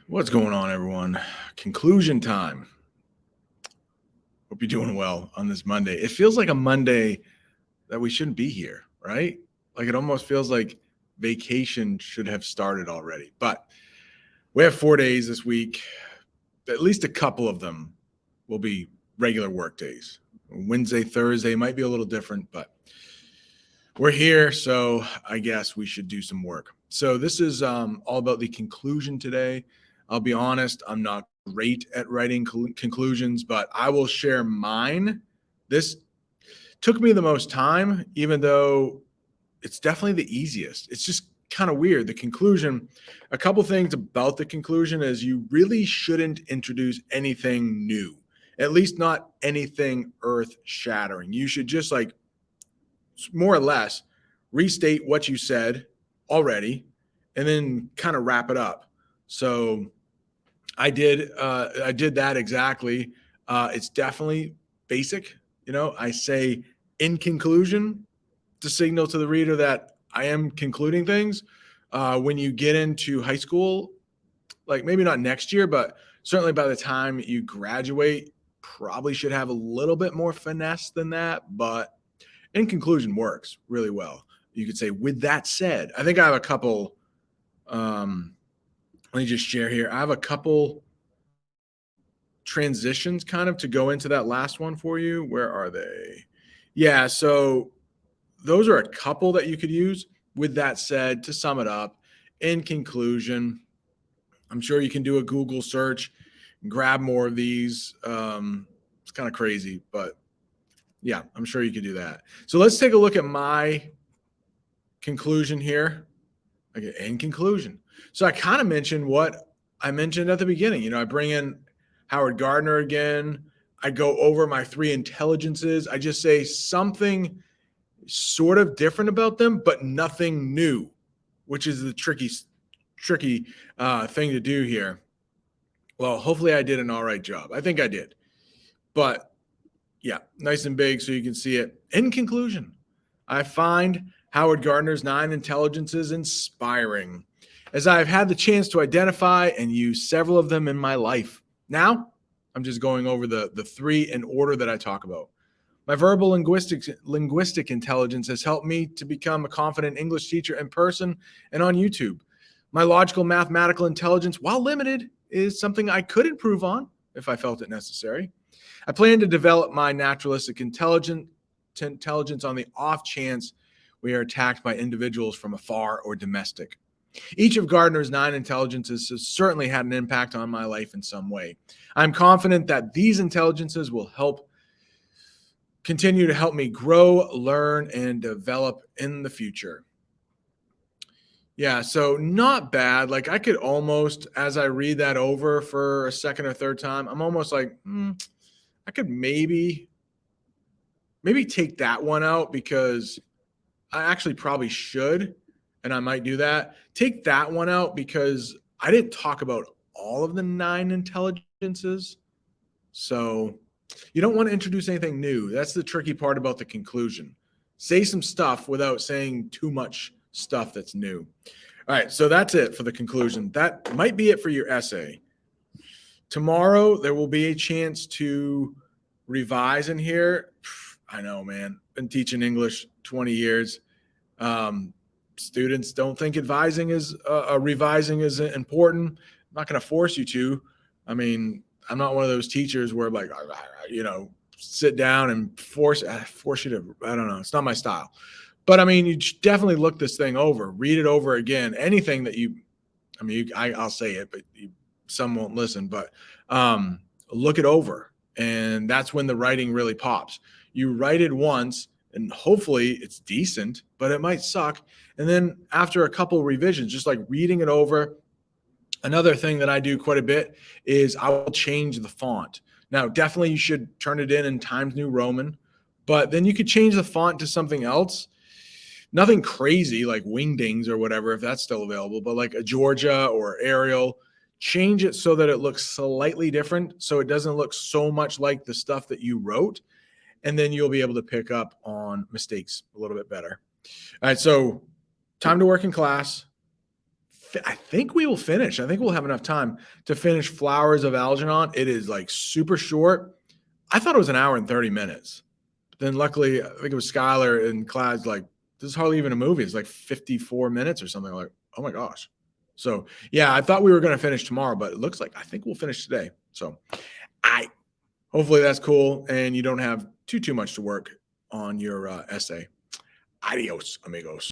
What's going on, everyone? Conclusion time. Hope you're doing well on this Monday. It feels like a Monday that we shouldn't be here, right? Like it almost feels like vacation should have started already. But we have 4 days this week. At least a couple of them will be regular work days. Wednesday, Thursday might be a little different, but we're here. So I guess we should do some work. So this is all about the conclusion today. I'll be honest, I'm not great at writing conclusions, but I will share mine. This took me the most time, even though it's definitely the easiest. It's just kind of weird. The conclusion, a couple things about the conclusion is you really shouldn't introduce anything new, at least not anything earth shattering. You should just like more or less restate what you said already and then kind of wrap it up. So I did that exactly. It's definitely basic. I say in conclusion to signal to the reader that I am concluding things. When you get into high school, like maybe not next year, but certainly by the time you graduate, probably should have a little bit more finesse than that. But in conclusion works really well. You could say, with that said, I think I have a couple. Let me just share here. I have a couple transitions kind of to go into that last one for you. Where are they? Yeah, so those are a couple that you could use. With that said, to sum it up, in conclusion, I'm sure you can do a Google search, grab more of these. It's kind of crazy, but yeah, I'm sure you could do that. So let's take a look at my conclusion here. Okay, in conclusion. So I kind of mentioned what I mentioned at the beginning. I bring in Howard Gardner again. I go over my three intelligences. I just say something sort of different about them, but nothing new, which is the tricky thing to do here. Well, hopefully I did an all right job. I think I did. But yeah, nice and big so you can see it. In conclusion, I find Howard Gardner's 9 intelligences inspiring, as I've had the chance to identify and use several of them in my life. Now, I'm just going over the three in order that I talk about. My verbal linguistic intelligence has helped me to become a confident English teacher in person and on YouTube. My logical mathematical intelligence, while limited, is something I could improve on if I felt it necessary. I plan to develop my naturalistic intelligence on the off chance we are attacked by individuals from afar or domestic. Each of Gardner's 9 intelligences has certainly had an impact on my life in some way. I'm confident that these intelligences will continue to help me grow, learn, and develop in the future. Yeah, so not bad. Like I could almost, as I read that over for a second or third time, I'm almost like, I could maybe take that one out because I actually probably should, and I might do that. Take that one out because I didn't talk about all of the 9 intelligences. So you don't want to introduce anything new. That's the tricky part about the conclusion. Say some stuff without saying too much stuff that's new. All right, so that's it for the conclusion. That might be it for your essay. Tomorrow, there will be a chance to revise in here. I know, man. Been teaching English 20 years. Students don't think revising is important. I'm not going to force you to. I mean, I'm not one of those teachers where like, sit down and force you to, I don't know. It's not my style. But I mean, you definitely look this thing over, read it over again. Anything that I'll say it, but some won't listen, but look it over. And that's when the writing really pops. You write it once and hopefully it's decent, but it might suck. And then after a couple of revisions, just like reading it over. Another thing that I do quite a bit is I will change the font. Now, definitely you should turn it in Times New Roman, but then you could change the font to something else. Nothing crazy like Wingdings or whatever, if that's still available, but like a Georgia or Arial, change it so that it looks slightly different, so it doesn't look so much like the stuff that you wrote, and then you'll be able to pick up on mistakes a little bit better. All right, so time to work in class. I think we will finish. I think we'll have enough time to finish Flowers of Algernon. It is like super short. I thought it was an hour and 30 minutes. But then luckily, I think it was Skylar and Clad's like, this is hardly even a movie. It's like 54 minutes or something. Like, oh my gosh. So yeah, I thought we were going to finish tomorrow, but it looks like I think we'll finish today. So I hopefully that's cool and you don't have too much to work on your essay. Adios, amigos.